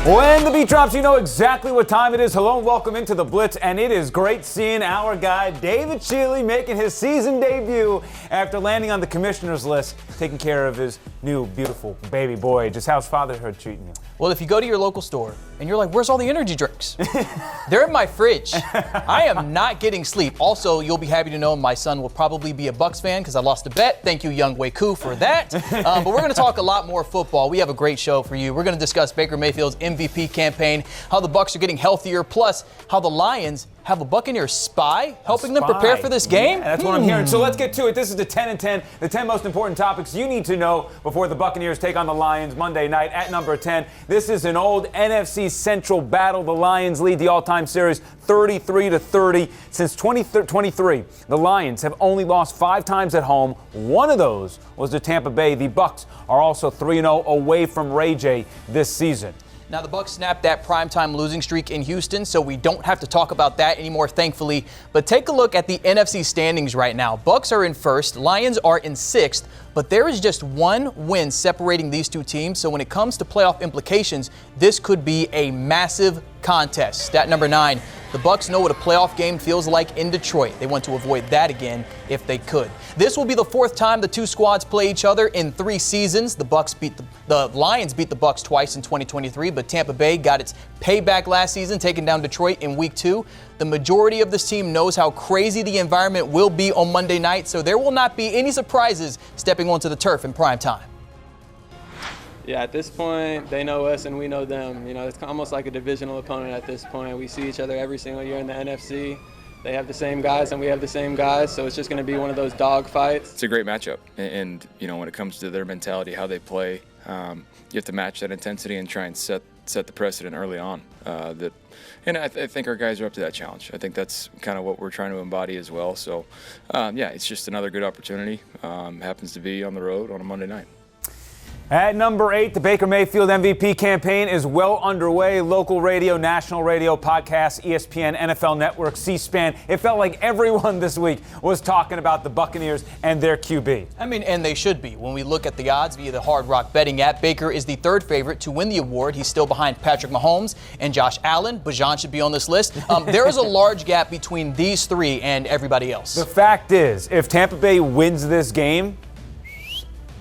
When the beat drops, you know exactly what time it is. Hello and welcome into the Blitz, and it is great seeing our guy David Schiele making his season debut after landing on the commissioner's list, taking care of his new beautiful baby boy. Just how's fatherhood treating you? Well, if you go to your local store and you're like, where's all the energy drinks? They're in my fridge. I am not getting sleep. Also, you'll be happy to know my son will probably be a Bucs fan because I lost a bet. Thank you, Young Wei Koo, for that. But we're going to talk a lot more football. We have a great show for you. We're going to discuss Baker Mayfield's MVP campaign, how the Bucs are getting healthier, plus how the Lions have a Buccaneers spy helping them prepare for this game? Yeah, that's what I'm hearing. So let's get to it. This is the 10 and 10, the 10 most important topics you need to know before the Buccaneers take on the Lions Monday night at number 10. This is an old NFC Central battle. The Lions lead the all-time series 33-30. Since 2023, the Lions have only lost 5 times at home. One of those was to Tampa Bay. The Bucs are also 3-0 away from Ray J this season. Now, the Bucs snapped that primetime losing streak in Houston, so we don't have to talk about that anymore, thankfully. But take a look at the NFC standings right now. Bucs are in first, Lions are in sixth, but there is just one win separating these two teams. So when it comes to playoff implications, this could be a massive contest. Stat number 9. The Bucs know what a playoff game feels like in Detroit. They want to avoid that again if they could. This will be the 4th time the two squads play each other in 3 seasons. The Lions beat the Bucs twice in 2023, but Tampa Bay got its payback last season, taking down Detroit in Week 2. The majority of this team knows how crazy the environment will be on Monday night, so there will not be any surprises stepping onto the turf in prime time. Yeah, at this point, they know us and we know them. You know, it's almost like a divisional opponent at this point. We see each other every single year in the NFC. They have the same guys and we have the same guys, so it's just going to be one of those dog fights. It's a great matchup, and you know, when it comes to their mentality, how they play, you have to match that intensity and try and set the precedent early on. And I think our guys are up to that challenge. I think that's kind of what we're trying to embody as well. So, yeah, it's just another good opportunity. Happens to be on the road on a Monday night. At number 8, the Baker Mayfield MVP campaign is well underway. Local radio, national radio, podcasts, ESPN, NFL Network, C-SPAN. It felt like everyone this week was talking about the Buccaneers and their QB. I mean, and they should be. When we look at the odds via the Hard Rock betting app, Baker is the 3rd favorite to win the award. He's still behind Patrick Mahomes and Josh Allen. Bajan should be on this list. There is a large gap between these 3 and everybody else. The fact is, if Tampa Bay wins this game,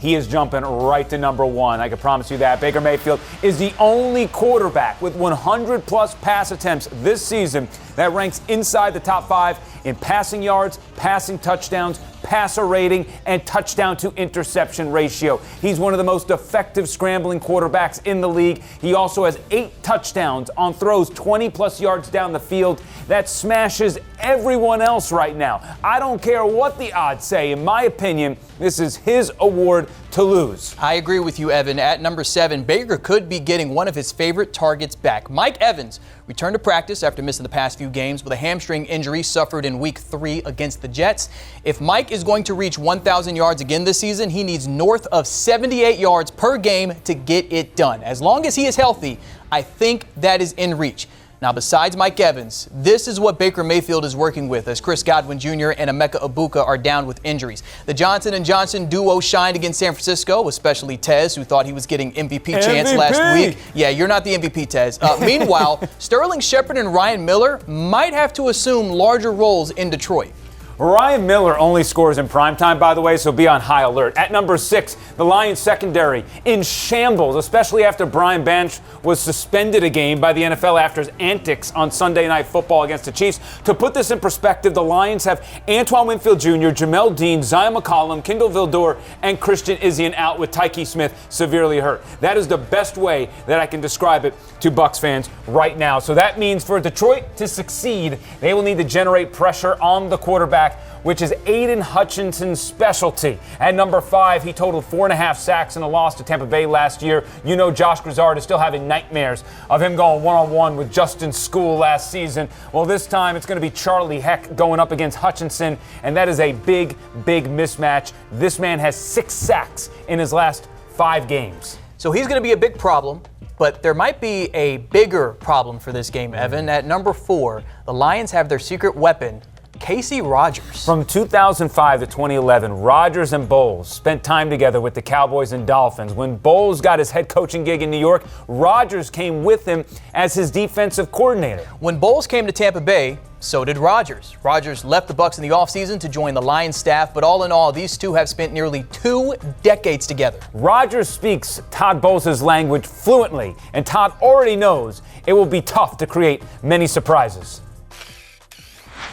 he is jumping right to number 1. I can promise you that. Baker Mayfield is the only quarterback with 100-plus pass attempts this season that ranks inside the top 5 in passing yards, passing touchdowns, passer rating, and touchdown to interception ratio. He's one of the most effective scrambling quarterbacks in the league. He also has 8 touchdowns on throws 20-plus yards down the field. That smashes everyone else right now. I don't care what the odds say. In my opinion, this is his award to lose. I agree with you, Evan. At number 7, Baker could be getting one of his favorite targets back. Mike Evans returned to practice after missing the past few games with a hamstring injury suffered in Week 3 against the Jets. If Mike is going to reach 1,000 yards again this season, he needs north of 78 yards per game to get it done. As long as he is healthy, I think that is in reach. Now, besides Mike Evans, this is what Baker Mayfield is working with as Chris Godwin Jr. and Emeka Egbuka are down with injuries. The Johnson & Johnson duo shined against San Francisco, especially Tez, who thought he was getting MVP chance last week. Yeah, you're not the MVP, Tez. Meanwhile, Sterling Shepard and Ryan Miller might have to assume larger roles in Detroit. Ryan Miller only scores in primetime, by the way, so be on high alert. At number 6, the Lions secondary in shambles, especially after Brian Banch was suspended a game by the NFL after his antics on Sunday Night Football against the Chiefs. To put this in perspective, the Lions have Antoine Winfield Jr., Jamel Dean, Zion McCollum, Kindle Vildor, and Christian Izien out with Tyke Smith severely hurt. That is the best way that I can describe it to Bucs fans right now. So that means for Detroit to succeed, they will need to generate pressure on the quarterback, which is Aiden Hutchinson's specialty. At number 5, he totaled 4.5 sacks in a loss to Tampa Bay last year. You know Josh Grizzard is still having nightmares of him going one-on-one with Justin School last season. Well, this time it's going to be Charlie Heck going up against Hutchinson, and that is a big, big mismatch. This man has 6 sacks in his last 5 games. So he's going to be a big problem. But there might be a bigger problem for this game, Evan. At number 4, the Lions have their secret weapon, Casey Rogers. From 2005 to 2011, Rodgers and Bowles spent time together with the Cowboys and Dolphins. When Bowles got his head coaching gig in New York, Rodgers came with him as his defensive coordinator. When Bowles came to Tampa Bay, so did Rodgers. Rodgers left the Bucs in the offseason to join the Lions staff, but all in all, these two have spent nearly 2 decades together. Rodgers speaks Todd Bowles' language fluently, and Todd already knows it will be tough to create many surprises.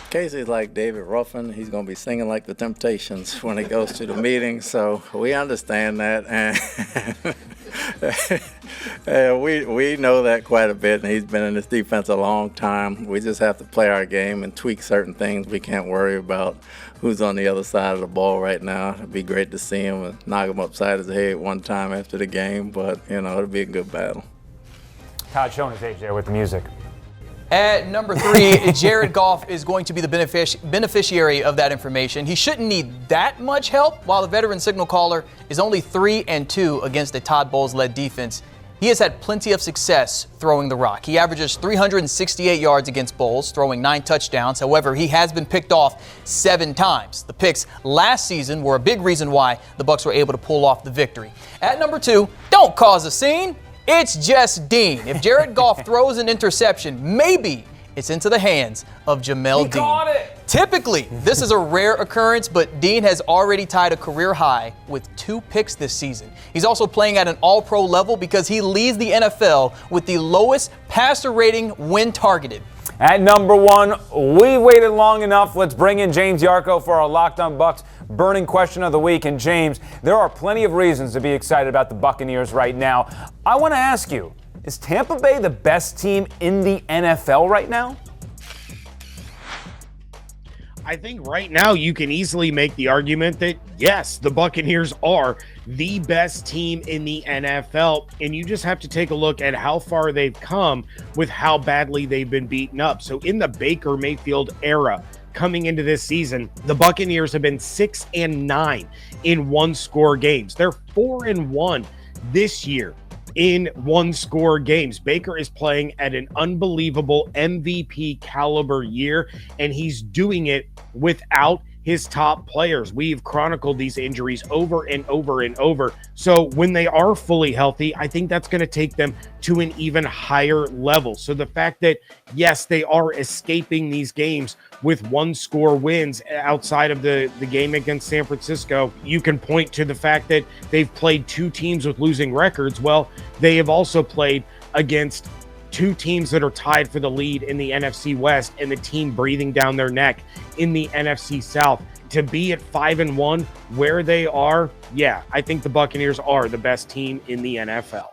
Casey's like David Ruffin. He's going to be singing like the Temptations when he goes to the meeting, so we understand that. And we know that quite a bit, and he's been in this defense a long time. We just have to play our game and tweak certain things. We can't worry about who's on the other side of the ball right now. It'd be great to see him and knock him upside his head one time after the game, but, it'll be a good battle. Todd showing his age there with the music. At number 3, Jared Goff is going to be the beneficiary of that information. He shouldn't need that much help, while the veteran signal caller is only 3-2 against a Todd Bowles-led defense. He has had plenty of success throwing the rock. He averages 368 yards against Bowles, throwing 9 touchdowns. However, he has been picked off 7 times. The picks last season were a big reason why the Bucs were able to pull off the victory. At number 2, don't cause a scene. It's just Dean. If Jared Goff throws an interception, maybe it's into the hands of Jamel Dean. Caught it. Typically, this is a rare occurrence, but Dean has already tied a career high with 2 picks this season. He's also playing at an all-pro level because he leads the NFL with the lowest passer rating when targeted. At number 1, we waited long enough. Let's bring in James Yarko for our Locked On Bucs burning question of the week. And James, there are plenty of reasons to be excited about the Buccaneers right now. I want to ask you, is Tampa Bay the best team in the NFL right now? I think right now you can easily make the argument that, yes, the Buccaneers are the best team in the NFL, and you just have to take a look at how far they've come with how badly they've been beaten up. So in the Baker Mayfield era, coming into this season, the Buccaneers have been 6-9 in one-score games. They're 4-1 this year in one-score games. Baker is playing at an unbelievable MVP caliber year, and he's doing it without his top players. We've chronicled these injuries over and over and over. So when they are fully healthy, I think that's going to take them to an even higher level. So the fact that, yes, they are escaping these games with one-score wins outside of the game against San Francisco, you can point to the fact that they've played 2 teams with losing records. Well, they have also played against 2 teams that are tied for the lead in the NFC West and the team breathing down their neck in the NFC South. To be at 5-1 where they are, yeah, I think the Buccaneers are the best team in the NFL.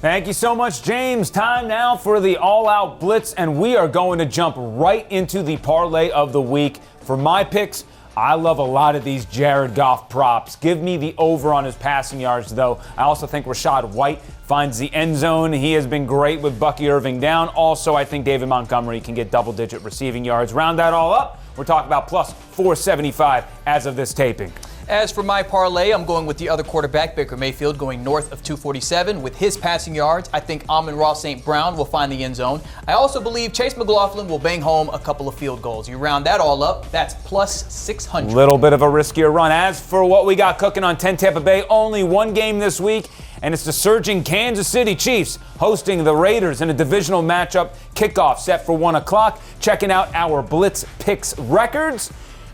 Thank you so much, James. Time now for the all-out blitz, and we are going to jump right into the parlay of the week. For my picks, I love a lot of these Jared Goff props. Give me the over on his passing yards, though. I also think Rachaad White finds the end zone. He has been great with Bucky Irving down. Also, I think David Montgomery can get double-digit receiving yards. Round that all up, we're talking about plus 475 as of this taping. As for my parlay, I'm going with the other quarterback, Baker Mayfield, going north of 247. With his passing yards, I think Amon-Ra St. Brown will find the end zone. I also believe Chase McLaughlin will bang home a couple of field goals. You round that all up, that's plus 600. Little bit of a riskier run. As for what we got cooking on 10 Tampa Bay, only one game this week, and it's the surging Kansas City Chiefs hosting the Raiders in a divisional matchup. Kickoff set for 1 o'clock. Checking out our Blitz picks records.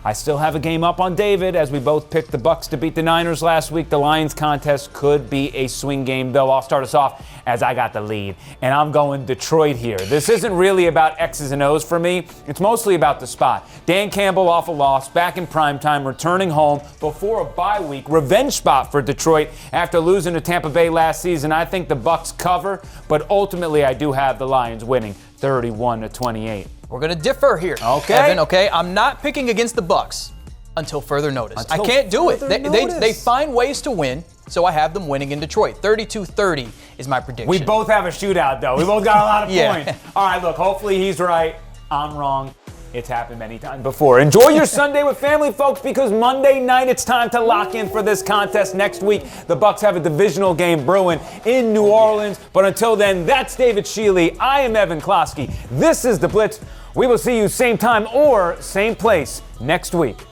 I still have a game up on David as we both picked the Bucs to beat the Niners last week. The Lions contest could be a swing game, though. I'll start us off as I got the lead, and I'm going Detroit here. This isn't really about X's and O's for me. It's mostly about the spot. Dan Campbell off a loss, back in primetime, returning home before a bye week. Revenge spot for Detroit after losing to Tampa Bay last season. I think the Bucs cover, but ultimately I do have the Lions winning 31-28. We're going to differ here, okay. Evan, okay? I'm not picking against the Bucs until further notice. I can't do it. They find ways to win, so I have them winning in Detroit. 32-30 is my prediction. We both have a shootout, though. We both got a lot of points. All right, look, hopefully he's right. I'm wrong. It's happened many times before. Enjoy your Sunday with family, folks, because Monday night it's time to lock in for this contest. Next week, the Bucs have a divisional game brewing in New Orleans. But until then, that's David Schiele. I am Evan Closky. This is The Blitz. We will see you same time or same place next week.